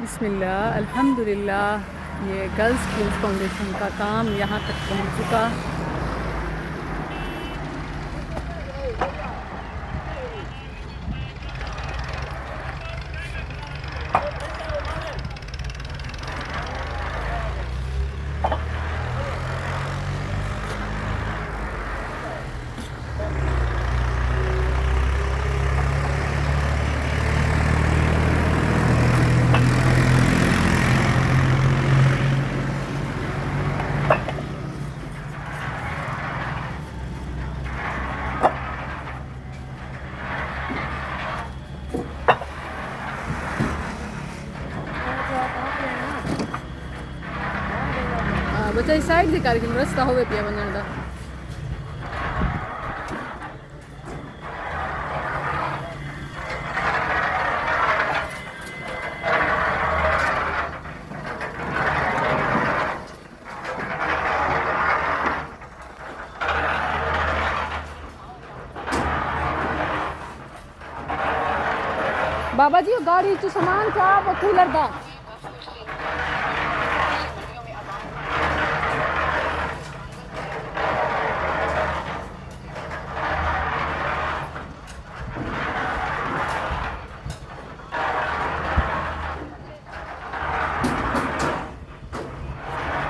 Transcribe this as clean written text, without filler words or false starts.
बिस्मिल्लाह अल्हम्दुलिल्लाह। ये girls skills foundation का काम यहाँ तक पहुँच चुका। बच्चा इस साइड से करके रास्ता होवे पिया वञण दा। बाबा जी गाड़ी च सामान क्या कूलर दा